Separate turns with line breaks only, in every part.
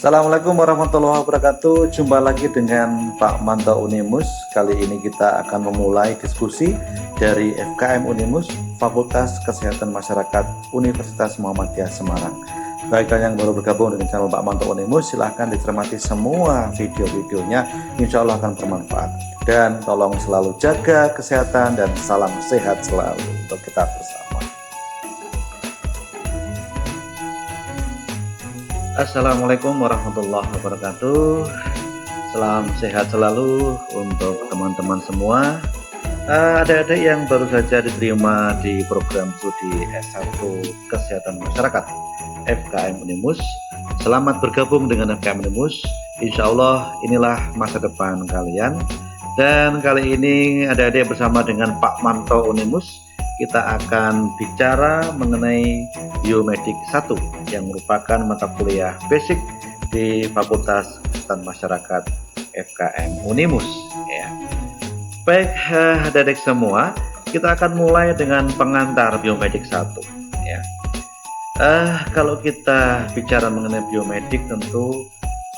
Assalamualaikum warahmatullahi wabarakatuh. Jumpa lagi dengan Pak Manto Unimus. Kali ini kita akan memulai diskusi dari FKM Unimus, Fakultas Kesehatan Masyarakat Universitas Muhammadiyah Semarang. Bagi kalian yang baru bergabung dengan channel Pak Manto Unimus, silahkan dicermati semua video-videonya, insya Allah akan bermanfaat. Dan tolong selalu jaga kesehatan dan salam sehat selalu untuk kita bersama. Assalamualaikum warahmatullahi wabarakatuh. Salam sehat selalu untuk teman-teman semua. Adik-adik yang baru saja diterima di program studi S1 Kesehatan Masyarakat FKM Unimus, selamat bergabung dengan FKM Unimus. Insya Allah inilah masa depan kalian. Dan kali ini adik-adik bersama dengan Pak Manto Unimus, kita akan bicara mengenai Biomedik 1 yang merupakan mata kuliah basic di Fakultas Kesehatan Masyarakat FKM Unimus ya. Baik adik-adik semua, kita akan mulai dengan pengantar Biomedik 1 ya. Kalau kita bicara mengenai biomedik tentu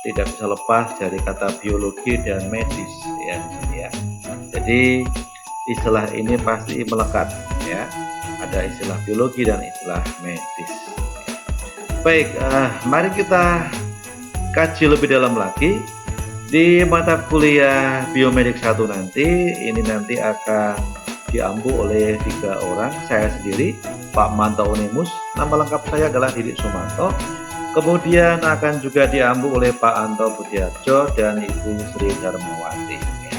tidak bisa lepas dari kata biologi dan medis ya. Jadi istilah ini pasti melekat ya, ada istilah biologi dan istilah medis. Baik, mari kita kaji lebih dalam lagi di mata kuliah Biomedik 1 nanti. Ini nanti akan diampu oleh 3 orang, saya sendiri, Pak Manto Unimus, nama lengkap saya adalah Didik Sumanto. Kemudian akan juga diampu oleh Pak Anto Budiarjo dan Ibu Sri Darmawati ya.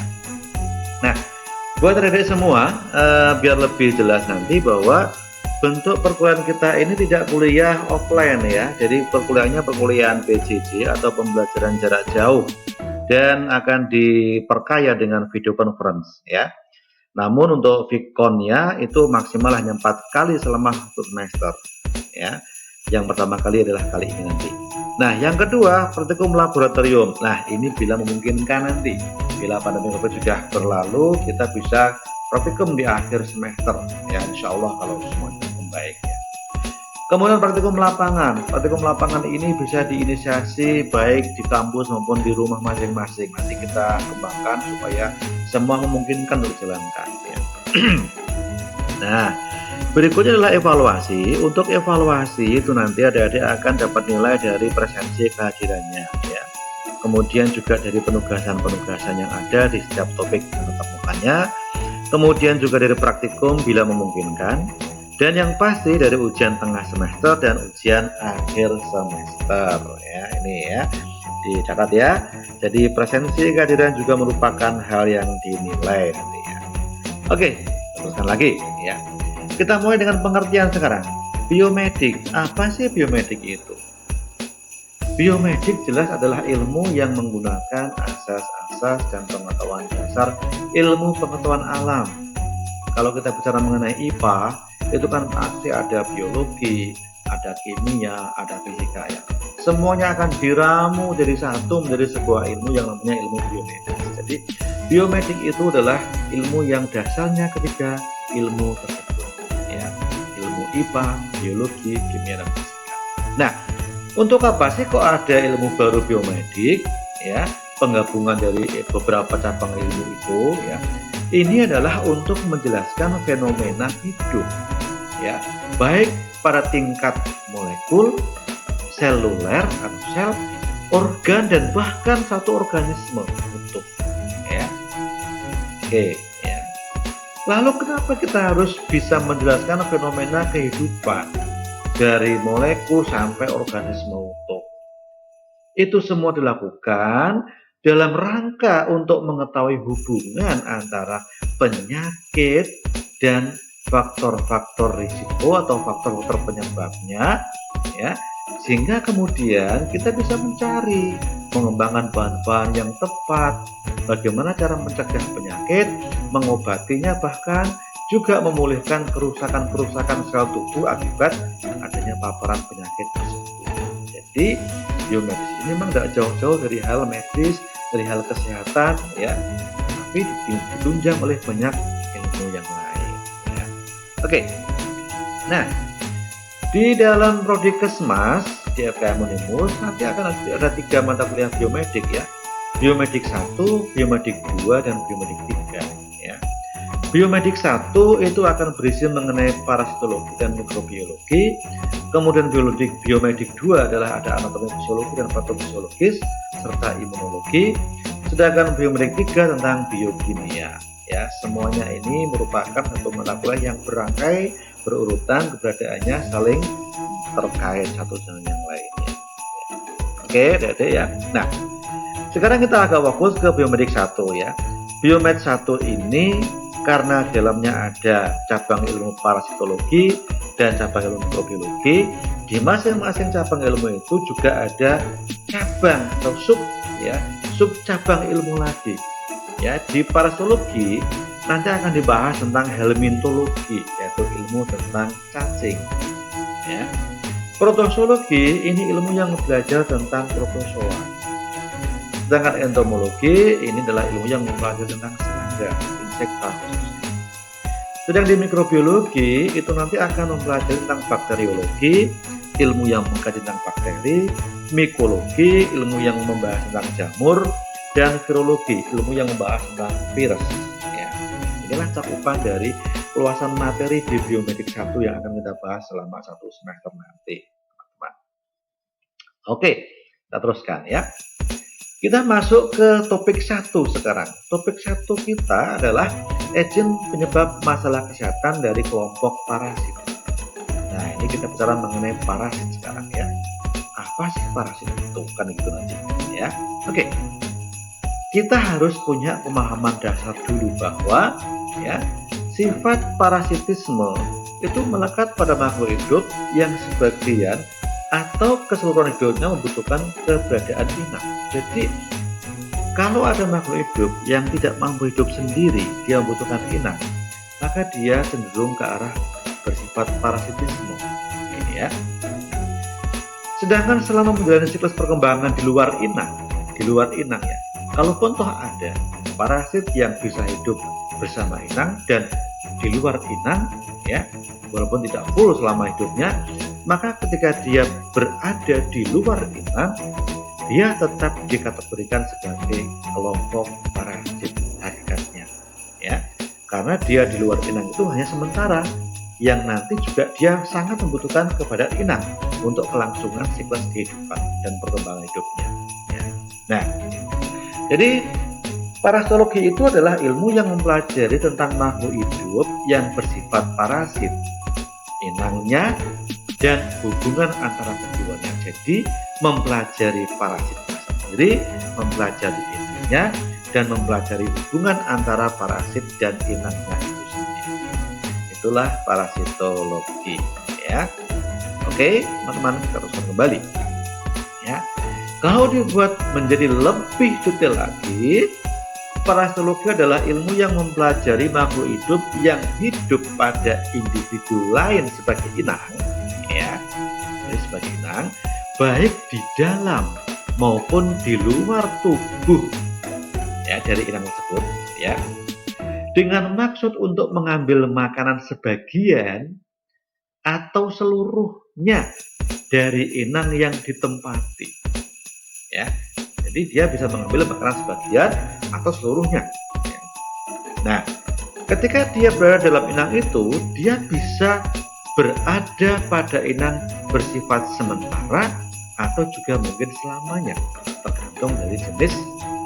Nah, buat adik-adik semua, biar lebih jelas nanti bahwa bentuk perkuliahan kita ini tidak kuliah offline ya. Jadi perkuliahannya perkuliahan PJJ atau pembelajaran jarak jauh dan akan diperkaya dengan video conference ya. Namun untuk Vkonnya itu maksimal hanya 4 kali selama 1 semester ya. Yang pertama kali adalah kali ini nanti. Nah, yang kedua, praktikum laboratorium. Nah, ini bila memungkinkan nanti, bila pandemi COVID sudah berlalu, kita bisa praktikum di akhir semester ya, insya Allah kalau semuanya membaik ya. Kemudian praktikum lapangan. Praktikum lapangan ini bisa diinisiasi baik di kampus maupun di rumah masing-masing. Nanti kita kembangkan supaya semua memungkinkan untuk dijalankan ya. Nah, berikutnya adalah evaluasi. Untuk evaluasi itu nanti adik-adik akan dapat nilai dari presensi kehadirannya ya. Kemudian juga dari penugasan-penugasan yang ada di setiap topik tatap mukanya. Kemudian juga dari praktikum bila memungkinkan. Dan yang pasti dari ujian tengah semester dan ujian akhir semester ya. Ini ya, dicatat ya. Jadi presensi kehadiran juga merupakan hal yang dinilai nanti ya. Oke, teruskan lagi ya. Kita mulai dengan pengertian sekarang. Biomedik, apa sih biomedik itu? Biomedik jelas adalah ilmu yang menggunakan asas-asas dan pengetahuan dasar ilmu pengetahuan alam. Kalau kita bicara mengenai IPA, itu kan pasti ada biologi, ada kimia, ada fisika ya. Semuanya akan diramu jadi satu menjadi sebuah ilmu yang namanya ilmu biomedik. Jadi biomedik itu adalah ilmu yang dasarnya ketiga ilmu tersebut. Ilmu IPA, biologi, kimia, dan fisika. Nah, untuk apa sih kok ada ilmu baru biomedik ya, penggabungan dari beberapa cabang ilmu itu ya. Ini adalah untuk menjelaskan fenomena hidup ya, baik pada tingkat molekul, seluler atau sel, organ, dan bahkan satu organisme utuh ya. Oke. Lalu kenapa kita harus bisa menjelaskan fenomena kehidupan dari molekul sampai organisme utuh? Itu semua dilakukan dalam rangka untuk mengetahui hubungan antara penyakit dan faktor-faktor risiko atau faktor-faktor penyebabnya ya, sehingga kemudian kita bisa mencari mengembangkan bahan-bahan yang tepat, bagaimana cara mencegah penyakit, mengobatinya, bahkan juga memulihkan kerusakan-kerusakan sel tubuh akibat adanya paparan penyakit tersebut. Jadi biomedis ini memang tidak jauh-jauh dari hal medis, dari hal kesehatan ya, tapi ditunjang oleh banyak ilmu yang lain ya. Oke. Nah, di dalam prodi Kesmas di FKM Unimus nanti akan ada 3 mata kuliah biomedik ya. Biomedik 1, biomedik 2, dan biomedik 3 ya. Biomedik 1 itu akan berisi mengenai parasitologi dan mikrobiologi. Kemudian biomedik 2 adalah ada anatomi fisiologi dan patofisiologis serta imunologi. Sedangkan biomedik 3 tentang biokimia. Ya, semuanya ini merupakan satu mata kuliah yang berangkai, berurutan, keberadaannya saling terkait satu dengan yang lainnya. Oke, Dede ya. Nah, sekarang kita agak fokus ke biomedik 1 ya. Biomed 1 ini karena dalamnya ada cabang ilmu parasitologi dan cabang ilmu mikrobiologi, di masing-masing cabang ilmu itu juga ada cabang atau sub cabang ilmu lagi. Ya, di parasitologi nanti akan dibahas tentang helmintologi, yaitu ilmu tentang cacing. Ya. Protozoologi ini ilmu yang belajar tentang protozoa. Sedangkan entomologi ini adalah ilmu yang mempelajari tentang serangga, insekta khususnya. Sedang di mikrobiologi itu nanti akan mempelajari tentang bakteriologi, ilmu yang mengkaji tentang bakteri, mikologi, ilmu yang membahas tentang jamur, dan virologi, ilmu yang membahas tentang virus. Ya. Inilah cakupan dari luasan materi di biomedik 1 yang akan kita bahas selama 1 semester nanti, teman-teman. Oke, kita teruskan ya. Kita masuk ke topik 1 sekarang. Topik 1 kita adalah agent penyebab masalah kesehatan dari kelompok parasit. Nah, ini kita bicara mengenai parasit sekarang ya. Apa sih parasit itu? Kan gitu nanti ya. Oke. Kita harus punya pemahaman dasar dulu bahwa ya, sifat parasitisme itu melekat pada makhluk hidup yang sebagian atau keseluruhan hidupnya membutuhkan keberadaan inang. Jadi kalau ada makhluk hidup yang tidak mampu hidup sendiri, dia membutuhkan inang, maka dia cenderung ke arah bersifat parasitisme. Ini ya. Sedangkan selama menjalani siklus perkembangan di luar inang ya, kalaupun toh ada parasit yang bisa hidup bersama inang dan di luar inang ya, walaupun tidak full selama hidupnya, maka ketika dia berada di luar inang, dia tetap dikategorikan sebagai kelompok parasit hakikatnya ya, karena dia di luar inang itu hanya sementara, yang nanti juga dia sangat membutuhkan kepada inang untuk kelangsungan siklus kehidupan dan perkembangan hidupnya ya. Nah, jadi parasitologi itu adalah ilmu yang mempelajari tentang makhluk hidup yang bersifat parasit, inangnya, dan hubungan antara keduanya. Jadi mempelajari parasitnya sendiri, mempelajari inangnya, dan mempelajari hubungan antara parasit dan inangnya itu sendiri. Itulah parasitologi ya. Oke, teman-teman, kita teruskan kembali ya. Kalau dibuat menjadi lebih detail lagi, parasitologi adalah ilmu yang mempelajari makhluk hidup yang hidup pada individu lain sebagai inang, ya, jadi sebagai inang, baik di dalam maupun di luar tubuh, ya, dari inang tersebut, ya, dengan maksud untuk mengambil makanan sebagian atau seluruhnya dari inang yang ditempati. Ya, jadi dia bisa mengambil makanan sebagian atau seluruhnya. Ya. Nah, ketika dia berada dalam inang itu, dia bisa berada pada inang bersifat sementara atau juga mungkin selamanya, tergantung dari jenis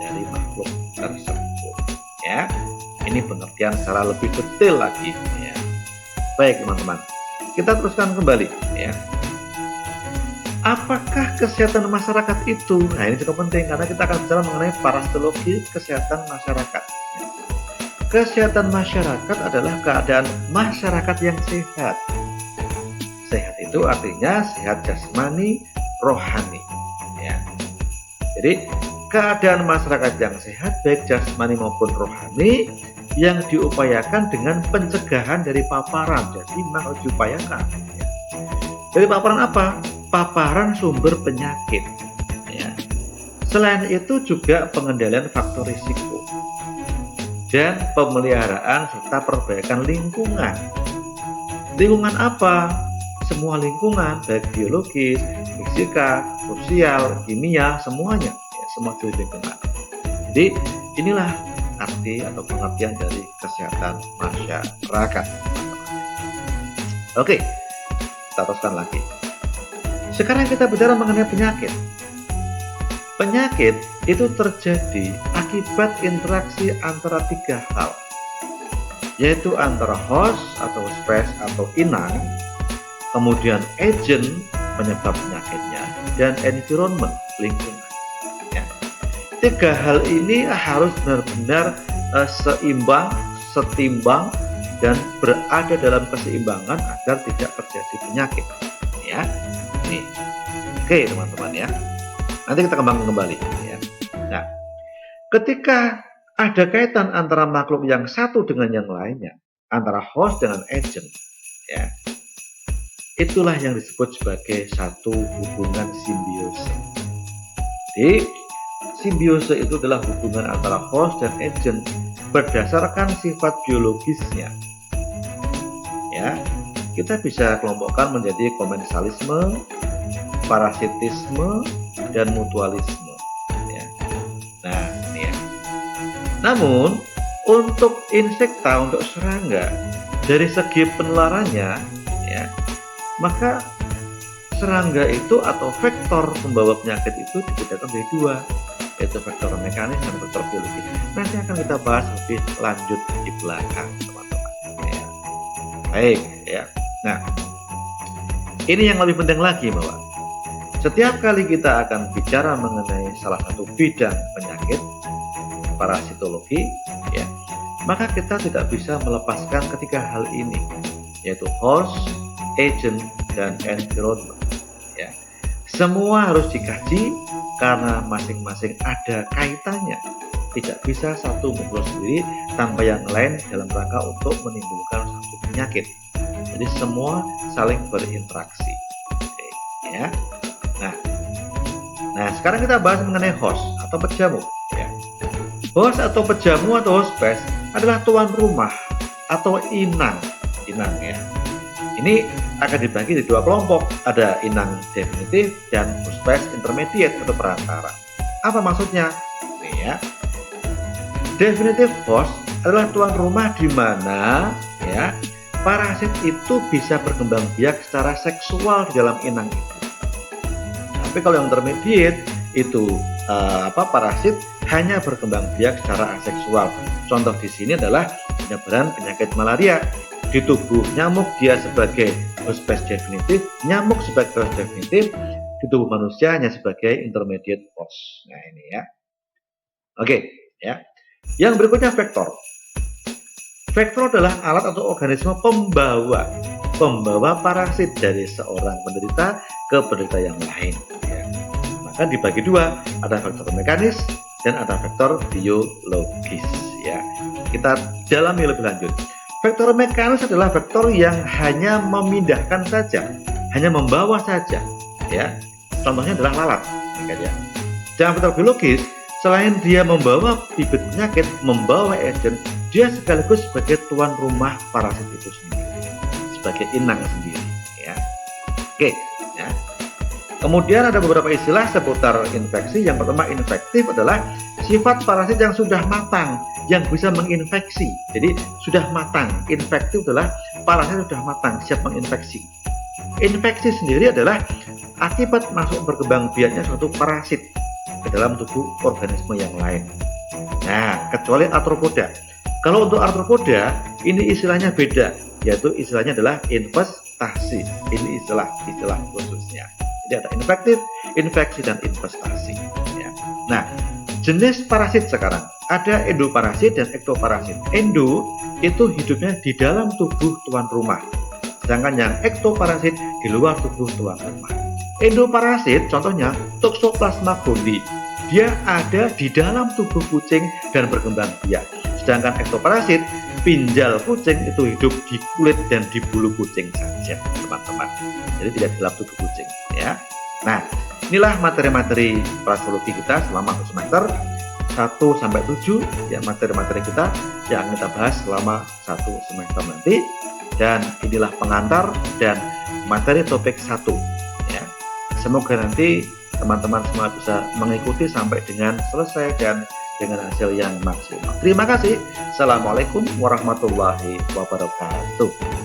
dari makhluk tersebut. Ya, ini pengertian secara lebih detail lagi. Ya. Baik teman-teman, kita teruskan kembali. Ya. Apakah kesehatan masyarakat itu? Nah, ini cukup penting karena kita akan bicara mengenai parasitologi kesehatan masyarakat. Kesehatan masyarakat adalah keadaan masyarakat yang sehat. Sehat itu artinya sehat jasmani, rohani. Ya. Jadi keadaan masyarakat yang sehat baik jasmani maupun rohani yang diupayakan dengan pencegahan dari paparan. Jadi memang harus diupayakan. Ya. Dari paparan apa? Paparan sumber penyakit ya. Selain itu juga pengendalian faktor risiko dan pemeliharaan serta perbaikan lingkungan. Lingkungan apa? Semua lingkungan baik biologis, fisika, sosial, kimia, semuanya, ya, semua di lingkungan. Jadi inilah arti atau pengertian dari kesehatan masyarakat. Oke, kita teruskan lagi. Sekarang kita bicara mengenai penyakit. Penyakit itu terjadi akibat interaksi antara 3 hal, yaitu antara host atau spes atau inang, kemudian agent penyebab penyakitnya, dan environment, lingkungan. Ya. 3 hal ini harus benar-benar seimbang, setimbang, dan berada dalam keseimbangan agar tidak terjadi penyakit. Ya, ini. Oke teman-teman ya. Nanti kita kembangkan kembali. Ya. Nah, ketika ada kaitan antara makhluk yang satu dengan yang lainnya, antara host dengan agent, ya, itulah yang disebut sebagai satu hubungan simbiose. Jadi, simbiose itu adalah hubungan antara host dan agent berdasarkan sifat biologisnya. Ya, kita bisa kelompokkan menjadi komensalisme, parasitisme, dan mutualisme. Ya. Nah, ini ya. Namun, untuk insekta, untuk serangga, dari segi penularannya, ya, maka serangga itu atau vektor pembawa penyakit itu dibedakan menjadi 2, yaitu vektor mekanis dan vektor biologis. Nanti akan kita bahas lebih lanjut di belakang, teman-teman. Ya. Baik, ya. Nah, ini yang lebih penting lagi bahwa setiap kali kita akan bicara mengenai salah satu bidang penyakit parasitologi, ya, maka kita tidak bisa melepaskan ketiga hal ini, yaitu host, agent, dan environment. Ya. Semua harus dikaji karena masing-masing ada kaitannya. Tidak bisa satu muncul sendiri tanpa yang lain dalam rangka untuk menimbulkan satu penyakit. Jadi semua saling berinteraksi. Oke, ya. Nah, sekarang kita bahas mengenai host atau pejamu. Ya. Host atau pejamu atau hospes adalah tuan rumah atau inang ya. Ini akan dibagi di 2 kelompok. Ada inang definitif dan hospes intermediate atau perantara. Apa maksudnya? Nih ya. Definitive host adalah tuan rumah di mana ya parasit itu bisa berkembang biak secara seksual di dalam inang itu. Tapi kalau yang intermediate itu parasit hanya berkembang biak secara aseksual. Contoh di sini adalah penyebaran penyakit malaria. Di tubuh nyamuk dia sebagai hospes definitif, nyamuk sebagai host definitif, di tubuh manusia hanya sebagai intermediate host. Nah ini ya. Oke, ya. Yang berikutnya vektor. Vektor adalah alat atau organisme pembawa parasit dari seorang penderita ke penderita yang lain. Ya. Maka dibagi 2, ada vektor mekanis dan ada vektor biologis. Ya. Kita dalami lebih lanjut. Vektor mekanis adalah vektor yang hanya memindahkan saja, hanya membawa saja. Ya. Contohnya adalah lalat. Ya. Dan vektor biologis, selain dia membawa bibit penyakit, membawa agent, dia sekaligus sebagai tuan rumah parasit itu sendiri, sebagai inang sendiri. Ya. Oke. Ya. Kemudian ada beberapa istilah seputar infeksi. Yang pertama, infektif adalah sifat parasit yang sudah matang, yang bisa menginfeksi. Jadi sudah matang. Infektif adalah parasit sudah matang, siap menginfeksi. Infeksi sendiri adalah akibat masuk berkembang biaknya suatu parasit ke dalam tubuh organisme yang lain. Nah, kecuali arthropoda. Kalau untuk arthropoda, ini istilahnya beda, yaitu istilahnya adalah infestasi. Ini istilah khususnya. Jadi ada infektif, infeksi, dan investasi. Ya. Nah, jenis parasit sekarang ada endoparasit dan ektoparasit. Endo itu hidupnya di dalam tubuh tuan rumah, sedangkan yang ektoparasit di luar tubuh tuan rumah. Endoparasit contohnya Toxoplasma gondii, dia ada di dalam tubuh kucing dan berkembang biak. Sedangkan ektoparasit, pinjal kucing itu hidup di kulit dan di bulu kucing saja, teman-teman. Jadi tidak di dalam tubuh kucing, ya. Nah, inilah materi-materi parasitologi kita selama semester 1 sampai 7, ya, materi-materi kita yang kita bahas selama 1 semester nanti. Dan inilah pengantar dan materi topik 1, ya. semoga nanti teman-teman semua bisa mengikuti sampai dengan selesai dan dengan hasil yang maksimal. Terima kasih. Assalamualaikum warahmatullahi wabarakatuh.